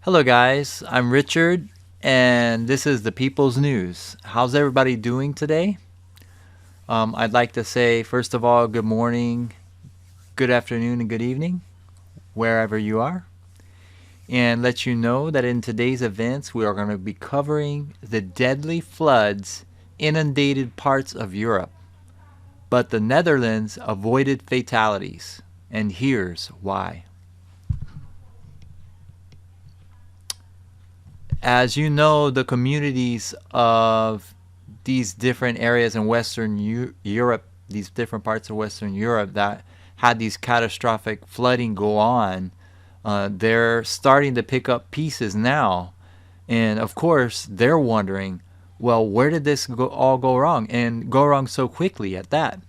Hello, guys. I'm Richard, and this is the People's News. How's everybody doing today? I'd like to say, first of all, good morning, good afternoon, and good evening, wherever you are. And let you know that in today's events, we are going to be covering the deadly floods inundated parts of Europe. But the Netherlands avoided fatalities, and here's why. As you know, the communities of these different areas in Western Europe, these different parts of Western Europe that had these catastrophic flooding go on, they're starting to pick up pieces now. And of course, they're wondering, well, where did this all go wrong and go wrong so quickly at that?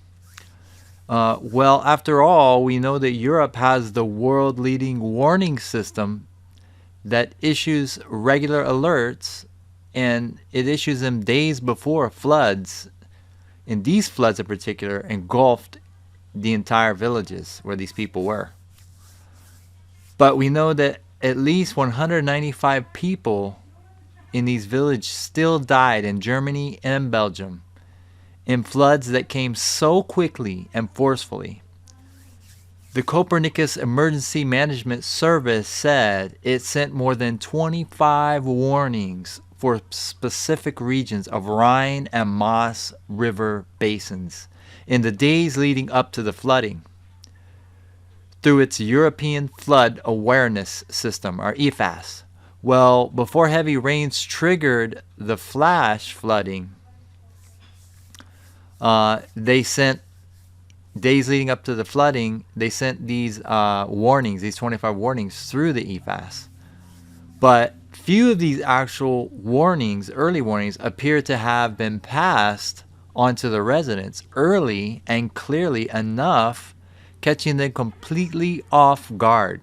Well, after all, we know that Europe has the world leading warning system that issues regular alerts, and it issues them days before floods. And these floods in particular engulfed the entire villages where these people were. But we know that at least 195 people in these villages still died in Germany and Belgium in floods that came so quickly and forcefully. The Copernicus Emergency Management Service said it sent more than 25 warnings for specific regions of Rhine and Maas River basins in the days leading up to the flooding. Through its European Flood Awareness System, or EFAS. Well, before heavy rains triggered the flash flooding, they sent days leading up to the flooding, they sent these warnings, these 25 warnings through the EFAS. But few of these actual warnings, early warnings, appear to have been passed onto the residents early and clearly enough, catching them completely off guard.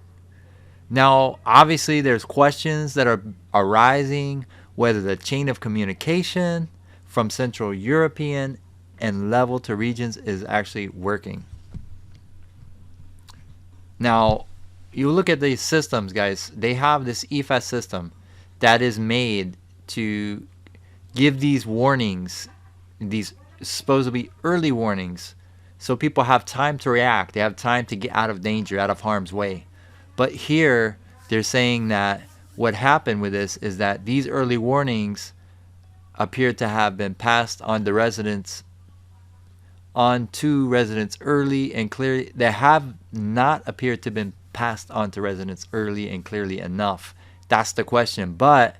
Now, obviously, there's questions that are arising whether the chain of communication from Central European and level to regions is actually working. Now, you look at these systems, guys. They have this EFAS system that is made to give these warnings, these supposedly early warnings, so people have time to react. They have time to get out of danger, out of harm's way. But here, they're saying that what happened with this is that these early warnings appear to have been passed on to residents early and clearly. They have not appeared to have been passed on to residents early and clearly enough. That's the question. But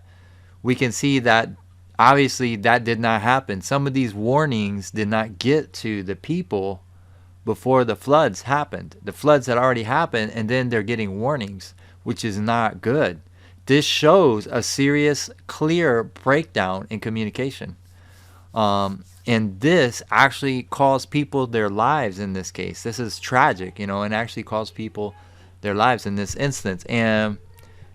we can see that obviously that did not happen. Some of these warnings did not get to the people before the floods happened. The floods had already happened, and then they're getting warnings, which is not good. This shows a serious, clear breakdown in communication. And this actually cost people their lives in this case. This is tragic, and actually cost people their lives in this instance. And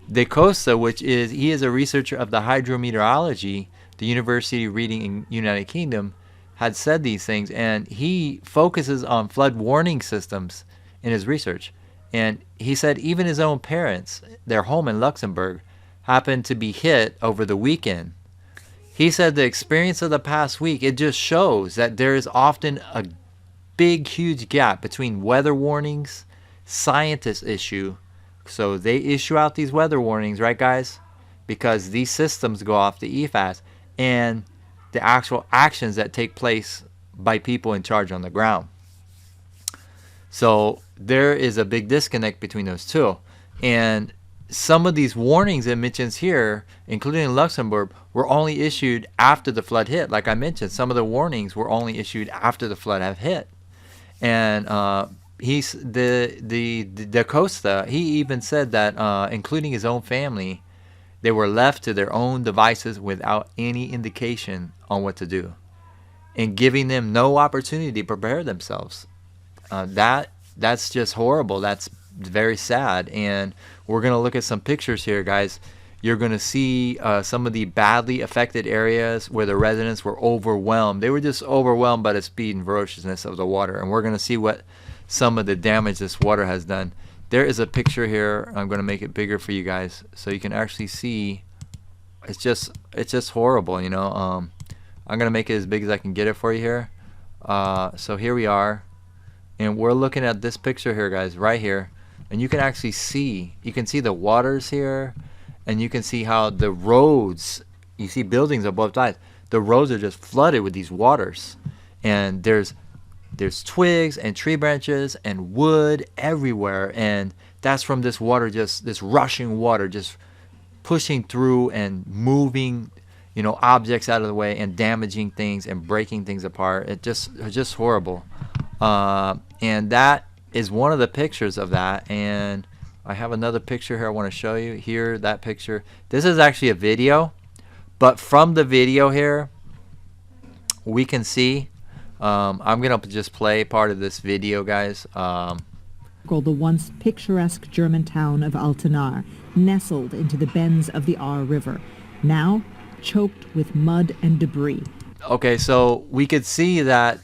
De Costa, he is a researcher of the hydrometeorology, the University Reading in United Kingdom, had said these things, and he focuses on flood warning systems in his research. And he said even his own parents, their home in Luxembourg, happened to be hit over the weekend. He said the experience of the past week, it just shows that there is often a big, huge gap between weather warnings, scientists issue. So they issue out these weather warnings, right, guys? Because these systems go off the EFAS, and the actual actions that take place by people in charge on the ground. So there is a big disconnect between those two. And some of these warnings it mentions here, including in Luxembourg, were only issued after the flood hit. Like I mentioned, some of the warnings were only issued after the flood have hit. And Da Costa, he even said that including his own family, they were left to their own devices without any indication on what to do, and giving them no opportunity to prepare themselves. That's just horrible. That's very sad. And we're going to look at some pictures here, guys. You're going to see some of the badly affected areas where the residents were overwhelmed. They were just overwhelmed by the speed and ferociousness of the water. And we're going to see what some of the damage this water has done there is a picture here. I'm going to make it bigger for you guys so you can actually see. It's just horrible, you know. I'm going to make it as big as I can get it for you here. So here we are, and we're looking at this picture here, guys, right here, and you can actually see, you can see the waters here, and you can see how the roads, you see buildings on both sides, the roads are just flooded with these waters, and there's twigs and tree branches and wood everywhere, and that's from this water, just this rushing water just pushing through and moving, you know, objects out of the way and damaging things and breaking things apart. It's just horrible. And that is one of the pictures of that. And I have another picture here I want to show you. Here, that picture. This is actually a video, but from the video here, we can see. I'm gonna just play part of this video, guys. The once picturesque German town of Altenahr, nestled into the bends of the Ahr River, now choked with mud and debris. Okay, so we could see that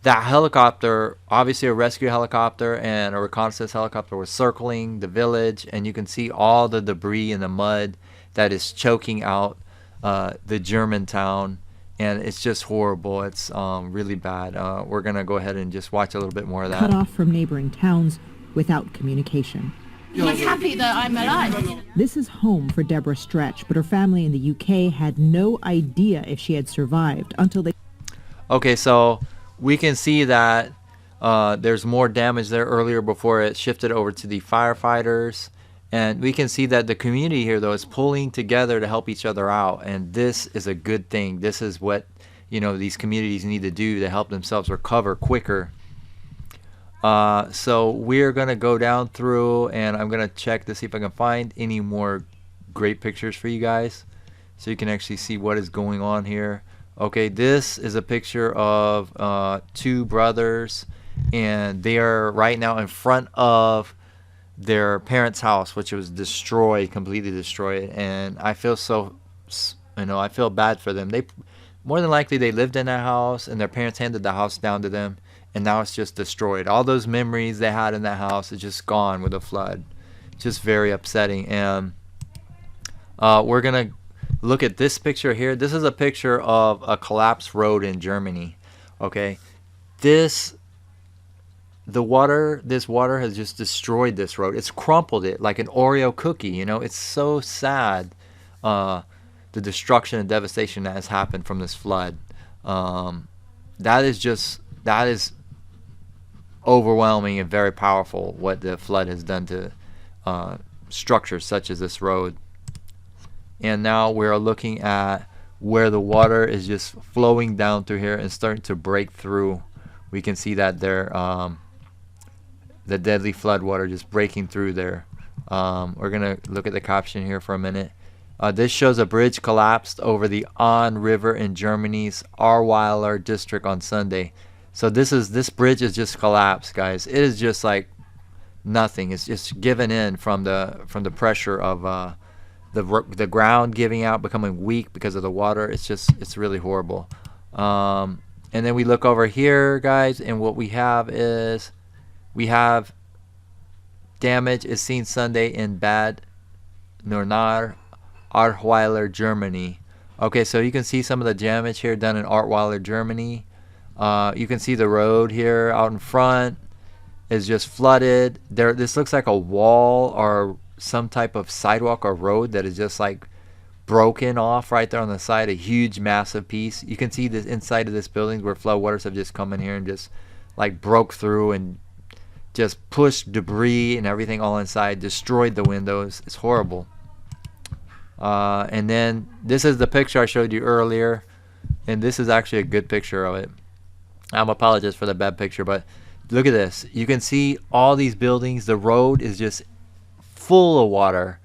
helicopter, obviously a rescue helicopter and a reconnaissance helicopter, was circling the village, and you can see all the debris and the mud that is choking out the German town, and it's just horrible. It's really bad. We're gonna go ahead and just watch a little bit more of that. Cut off from neighboring towns without communication. He's happy that I'm alive. This is home for Deborah Stretch, but her family in the UK had no idea if she had survived until they... Okay, so we can see that there's more damage there earlier before it shifted over to the firefighters. And we can see that the community here, though, is pulling together to help each other out. And this is a good thing. This is what, you know, these communities need to do to help themselves recover quicker. So we're going to go down through, and I'm going to check to see if I can find any more great pictures for you guys, so you can actually see what is going on here. Okay, this is a picture of two brothers, and they are right now in front of their parents' house, which was destroyed, completely destroyed. And I feel so, you know, I feel bad for them. They, more than likely, they lived in that house, and their parents handed the house down to them, and now it's just destroyed. All those memories they had in that house is just gone with a flood. Just very upsetting. And we're gonna look at this picture here. This is a picture of a collapsed road in Germany. Okay, this water has just destroyed this road. It's crumpled it like an Oreo cookie. You know, it's so sad, the destruction and devastation that has happened from this flood. That is overwhelming and very powerful, what the flood has done to structures such as this road. And now we're looking at where the water is just flowing down through here and starting to break through. We can see that there, the deadly flood water just breaking through there. We're gonna look at the caption here for a minute. This shows a bridge collapsed over the Ahr River in Germany's Ahrweiler district on Sunday. So this bridge is just collapsed, guys. It is just like nothing. It's just given in from the pressure of the ground giving out, becoming weak because of the water. It's really horrible. And then we look over here, guys, and what we have damage is seen Sunday in Bad Nordau, Ahrweiler, Germany. Okay, so you can see some of the damage here done in Ahrweiler, Germany. You can see the road here out in front is just flooded. This looks like a wall or some type of sidewalk or road that is just like broken off right there on the side, a huge massive piece. You can see this inside of this building where flood waters have just come in here and just like broke through and just pushed debris and everything all inside, destroyed the windows. It's horrible. And then this is the picture I showed you earlier, and this is actually a good picture of it. I'm apologize for the bad picture, but look at this. You can see all these buildings. The road is just full of water,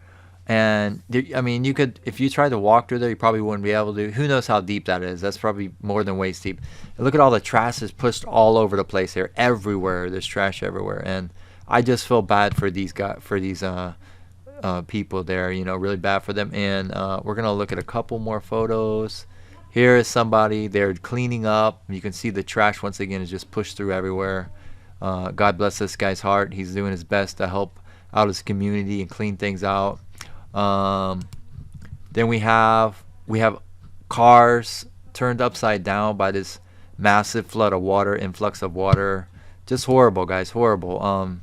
and I mean, you could, if you tried to walk through there, you probably wouldn't be able to. Who knows how deep that is? That's probably more than waist deep. And look at all the trash is pushed all over the place here, everywhere. There's trash everywhere, and I just feel bad for these guys, for these people there. You know, really bad for them. And we're gonna look at a couple more photos. Here is somebody, they're cleaning up. You can see the trash once again is just pushed through everywhere. God bless this guy's heart. He's doing his best to help out his community and clean things out. Then we have cars turned upside down by this massive flood of water, influx of water. Just horrible, guys, horrible.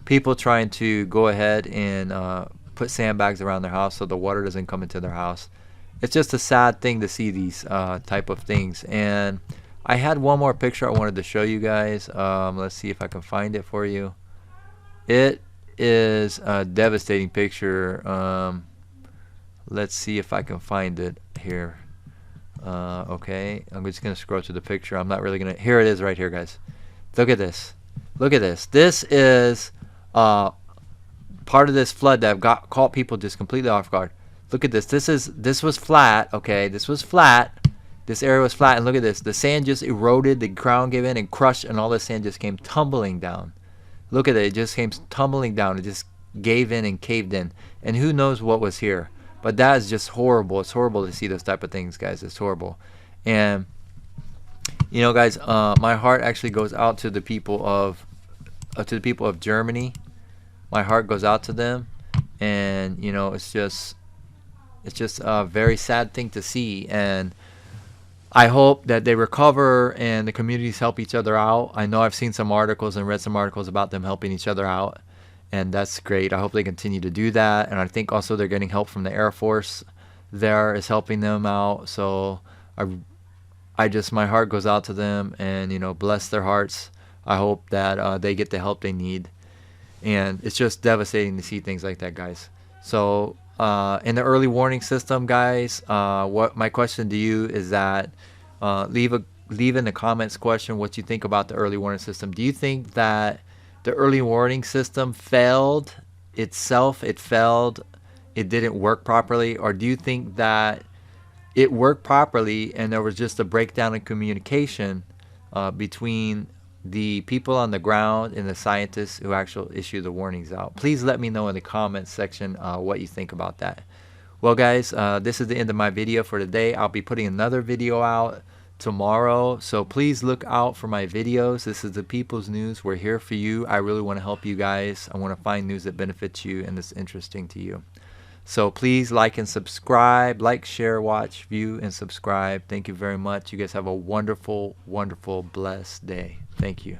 People trying to go ahead and put sandbags around their house so the water doesn't come into their house. It's just a sad thing to see these type of things. And I had one more picture I wanted to show you guys. Let's see if I can find it for you. It is a devastating picture. Let's see if I can find it here. Okay, I'm just gonna scroll through the picture. I'm not really gonna. Here it is, right here, guys. Look at this. Look at this. This is part of this flood that caught people just completely off guard. Look at this. This was flat. Okay, this was flat. This area was flat, and look at this. The sand just eroded. The ground gave in and crushed, and all the sand just came tumbling down. Look at it. It just came tumbling down. It just gave in and caved in, and who knows what was here. But that is just horrible. It's horrible to see those type of things, guys. It's horrible. And you know, guys, my heart actually goes out to the people of Germany. My heart goes out to them, and you know, it's just a very sad thing to see. And I hope that they recover and the communities help each other out. I know I've seen some articles and read some articles about them helping each other out, and that's great. I hope they continue to do that. And I think also they're getting help from the Air Force there is helping them out. So my heart goes out to them, and you know, bless their hearts. I hope that they get the help they need. And it's just devastating to see things like that, guys. So in the early warning system, guys, what my question to you is that leave in the comments question what you think about the early warning system. Do you think that the early warning system failed itself? It failed. It didn't work properly, or do you think that it worked properly and there was just a breakdown in communication between the people on the ground and the scientists who actually issue the warnings out? Please let me know in the comments section what you think about that. Well, guys, this is the end of my video for today. I'll be putting another video out tomorrow, so please look out for my videos. This is the People's News. We're here for you. I really want to help you guys. I want to find news that benefits you and is interesting to you. So please like and subscribe. Like, share, watch, view, and subscribe. Thank you very much. You guys have a wonderful, wonderful, blessed day. Thank you.